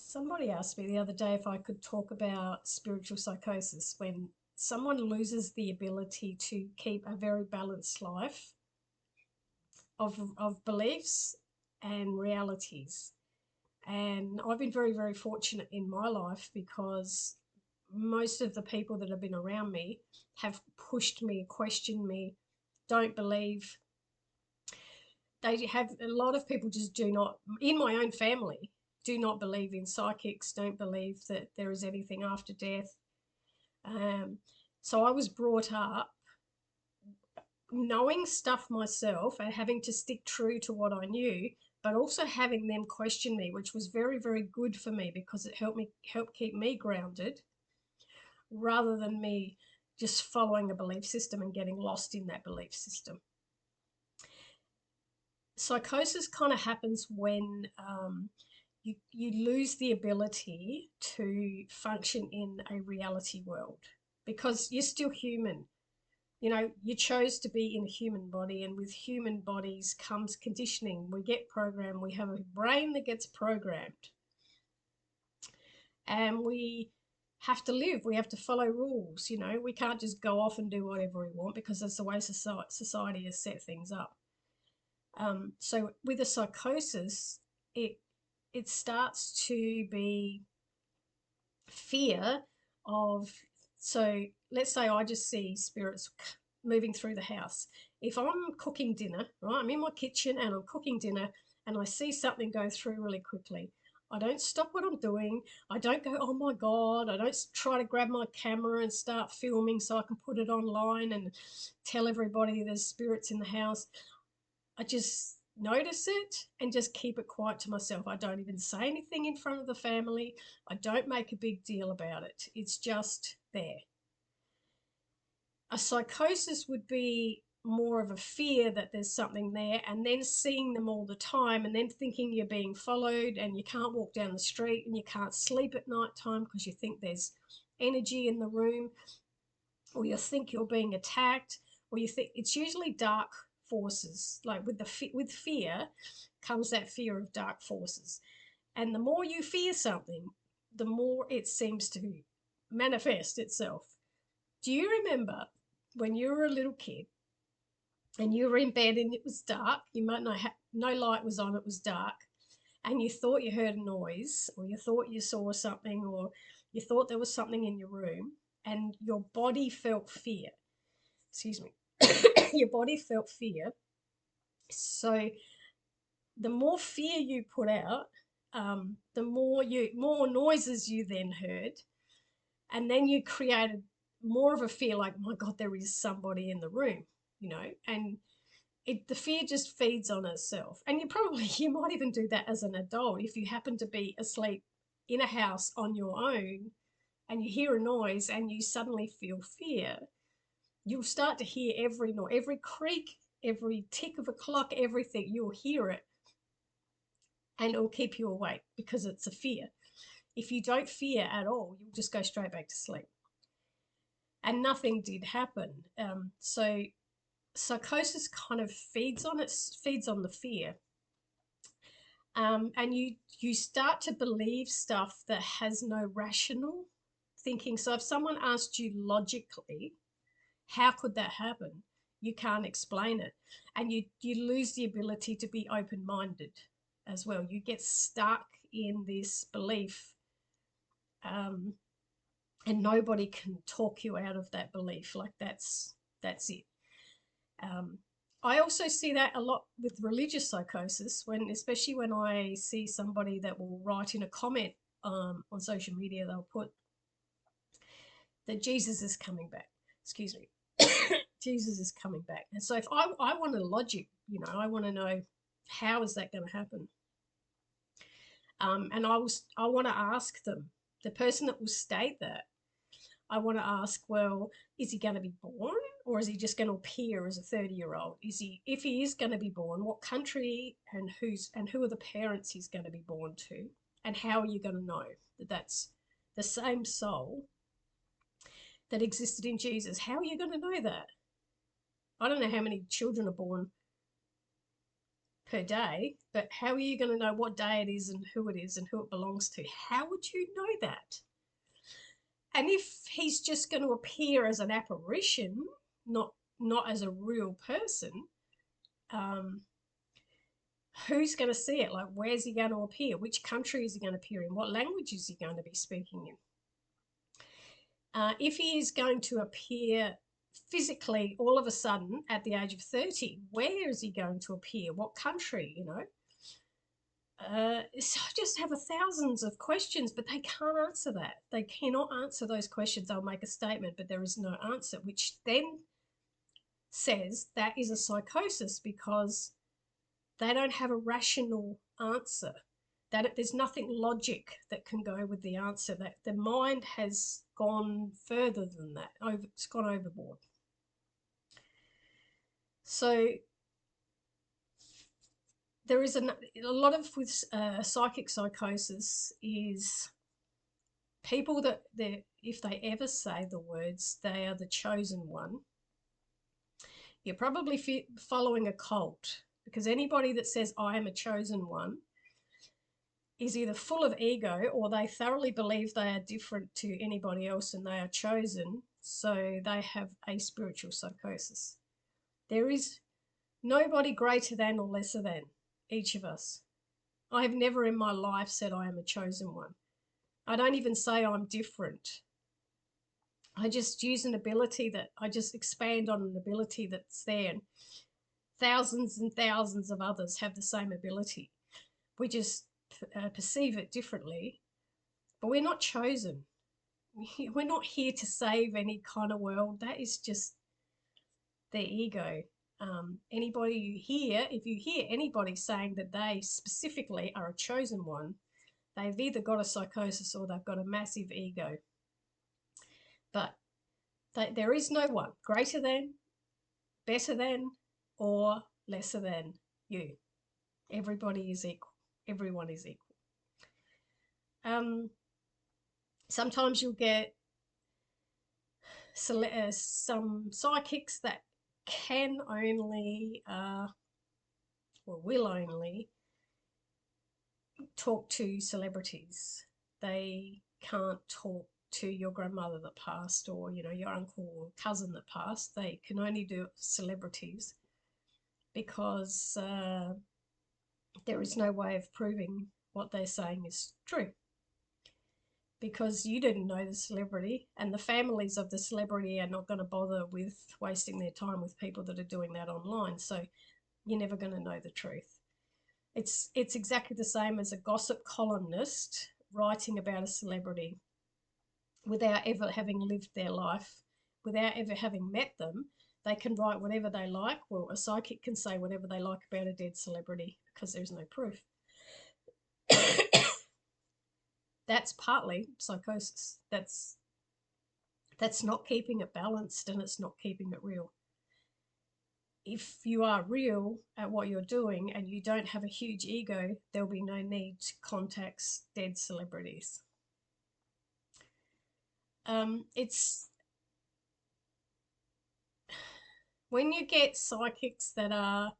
Somebody asked me the other day if I could talk about spiritual psychosis when someone loses the ability to keep a very balanced life of beliefs and realities. And I've been very, very fortunate in my life because most of the people that have been around me have pushed me, questioned me, don't believe. They have a lot of people just do not, in my own family, do not believe in psychics, don't believe that there is anything after death. Um, so I was brought up knowing stuff myself and having to stick true to what I knew, but also having them question me, which was very, very good for me because it helped keep me grounded rather than me just following a belief system and getting lost in that belief system. Psychosis kind of happens when you lose the ability to function in a reality world because you're still human. You know, you chose to be in a human body, and with human bodies comes conditioning. We get programmed, we have a brain that gets programmed, and we have to live, we have to follow rules. You know, we can't just go off and do whatever we want because that's the way society has set things up. So with a psychosis, it starts to be fear of, so let's say I just see spirits moving through the house. If I'm cooking dinner, right, I'm in my kitchen and I'm cooking dinner and I see something go through really quickly, I don't stop what I'm doing. I don't go, oh my God. I don't try to grab my camera and start filming so I can put it online and tell everybody there's spirits in the house. I just notice it and just keep it quiet to myself. I don't even say anything in front of the family. I don't make a big deal about it. It's just there. A psychosis would be more of a fear that there's something there, and then seeing them all the time, and then thinking you're being followed and you can't walk down the street and you can't sleep at night time because you think there's energy in the room, or you think you're being attacked, or you think it's usually dark forces. Like with fear comes that fear of dark forces, and the more you fear something, the more it seems to manifest itself. Do you remember when you were a little kid and you were in bed and it was dark? You might know no light was on, it was dark, and you thought you heard a noise, or you thought you saw something, or you thought there was something in your room, and your body felt fear. Excuse me. Your body felt fear. So the more fear you put out, the more noises you then heard, and then you created more of a fear, like, oh my God, there is somebody in the room, you know, and the fear just feeds on itself. And you might even do that as an adult if you happen to be asleep in a house on your own and you hear a noise and you suddenly feel fear. You'll start to hear every noise, every creak, every tick of a clock, everything. You'll hear it, and it'll keep you awake because it's a fear. If you don't fear at all, you'll just go straight back to sleep. And nothing did happen. So psychosis kind of feeds on the fear. And you start to believe stuff that has no rational thinking. So if someone asked you logically, how could that happen? You can't explain it. And you lose the ability to be open-minded as well. You get stuck in this belief, and nobody can talk you out of that belief. Like that's it. I also see that a lot with religious psychosis, especially when I see somebody that will write in a comment on social media, they'll put that Jesus is coming back. Excuse me. Jesus is coming back. And so if I want a logic, you know, I want to know, how is that going to happen? And I want to ask them, the person that will state that, I want to ask, well, is he going to be born, or is he just going to appear as a 30-year-old? If he is going to be born, what country and who are the parents he's going to be born to? And how are you going to know that that's the same soul that existed in Jesus? How are you going to know that? I don't know how many children are born per day, but how are you going to know what day it is and who it belongs to? How would you know that? And if he's just going to appear as an apparition, not as a real person, um, who's going to see it? Like, where's he going to appear? Which country is he going to appear in? What language is he going to be speaking in? If he is going to appear physically all of a sudden at the age of 30, where is he going to appear? What country, you know? So I just have thousands of questions, but they can't answer that. They cannot answer those questions. They'll make a statement, but there is no answer, which then says that is a psychosis because they don't have a rational answer. That there's nothing logic that can go with the answer. That the mind has gone further than that. It's gone overboard. So there is a lot of with psychic psychosis is people that if they ever say the words, they are the chosen one. You're probably following a cult, because anybody that says I am a chosen one is either full of ego or they thoroughly believe they are different to anybody else and they are chosen, so they have a spiritual psychosis. There is nobody greater than or lesser than each of us. I have never in my life said I am a chosen one. I don't even say I'm different. I just use an ability that I just expand on an ability that's there. And thousands and thousands of others have the same ability. We just perceive it differently, but we're not chosen. We're not here to save any kind of world. That is just their ego. Anybody you hear, if you hear anybody saying that they specifically are a chosen one, they've either got a psychosis or they've got a massive ego. But there is no one greater than, better than, or lesser than you. Everybody is equal. Everyone is equal. Sometimes you'll get some psychics that can only or will only talk to celebrities. They can't talk to your grandmother that passed, or your uncle or cousin that passed. They can only do celebrities because there is no way of proving what they're saying is true, because you didn't know the celebrity, and the families of the celebrity are not going to bother with wasting their time with people that are doing that online. So you're never going to know the truth. It's exactly the same as a gossip columnist writing about a celebrity without ever having lived their life, without ever having met them. They can write whatever they like. Well, a psychic can say whatever they like about a dead celebrity because there's no proof. That's partly psychosis. That's not keeping it balanced, and it's not keeping it real. If you are real at what you're doing and you don't have a huge ego, there'll be no need to contact dead celebrities. It's when you get psychics that are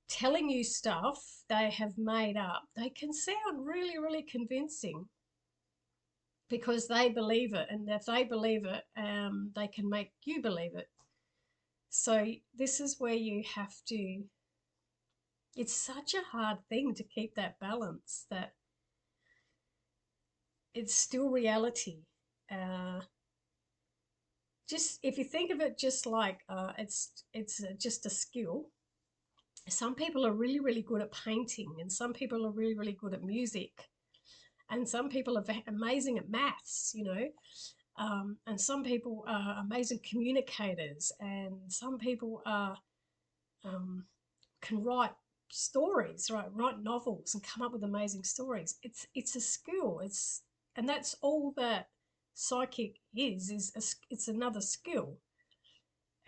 telling you stuff they have made up, they can sound really, really convincing because they believe it. And if they believe it, they can make you believe it. So this is where you have to, it's such a hard thing to keep that balance, that it's still reality. Just if you think of it just like it's just a skill. Some people are really, really good at painting, and some people are really, really good at music, and some people are amazing at maths, and some people are amazing communicators, and some people are can write stories, write novels and come up with amazing stories. It's a skill. And that's all that psychic is it's another skill.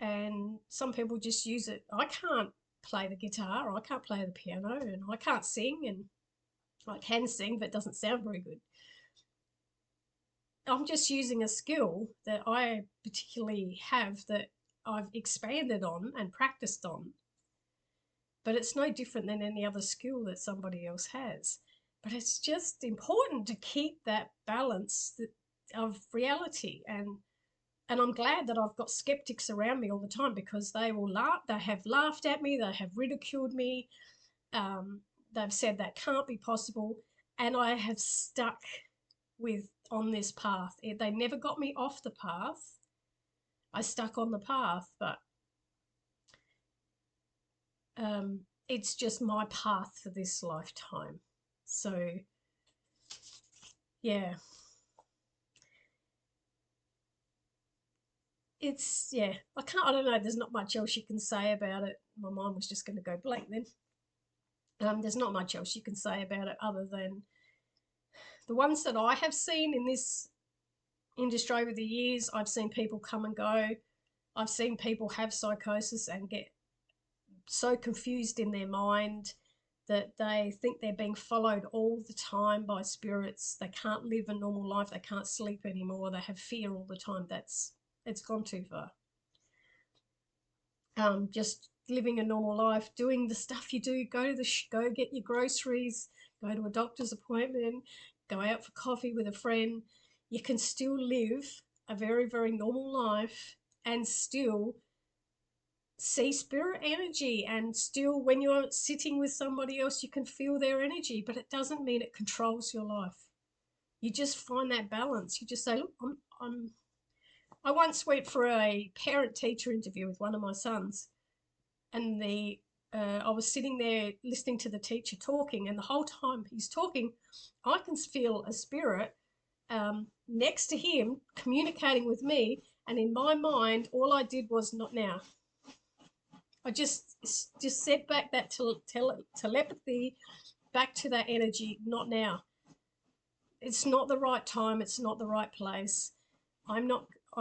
And some people just use it. I can't play the guitar, I can't play the piano, and I can't sing, and I can sing, but it doesn't sound very good. I'm just using a skill that I particularly have, that I've expanded on and practiced on. but it's no different than any other skill that somebody else has. But it's just important to keep that balance of reality. And I'm glad that I've got skeptics around me all the time, because they will laugh. They have laughed at me. They have ridiculed me. They've said that can't be possible, and I have stuck on this path. They never got me off the path. I stuck on the path, but it's just my path for this lifetime. So, yeah. I don't know, there's not much else you can say about it. My mind was just going to go blank then. There's not much else you can say about it other than the ones that I have seen in this industry over the years. I've seen people come and go. I've seen people have psychosis and get so confused in their mind that they think they're being followed all the time by spirits. They can't live a normal life. They can't sleep anymore. They have fear all the time. It's gone too far. Just living a normal life, doing the stuff you do, go get your groceries, go to a doctor's appointment, go out for coffee with a friend. You can still live a very, very normal life and still see spirit energy, and still, when you're sitting with somebody else, you can feel their energy, but it doesn't mean it controls your life. You just find that balance. You just say, look, I once went for a parent-teacher interview with one of my sons, and I was sitting there listening to the teacher talking, and the whole time he's talking, I can feel a spirit next to him communicating with me, and in my mind, all I did was, not now. I just set back that telepathy back to that energy, not now. It's not the right time. It's not the right place. I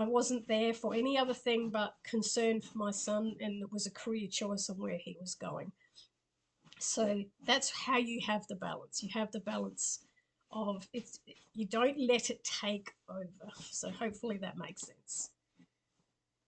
wasn't there for any other thing but concern for my son, and it was a career choice on where he was going. So that's how you have the balance. You have the balance of you don't let it take over. So hopefully that makes sense.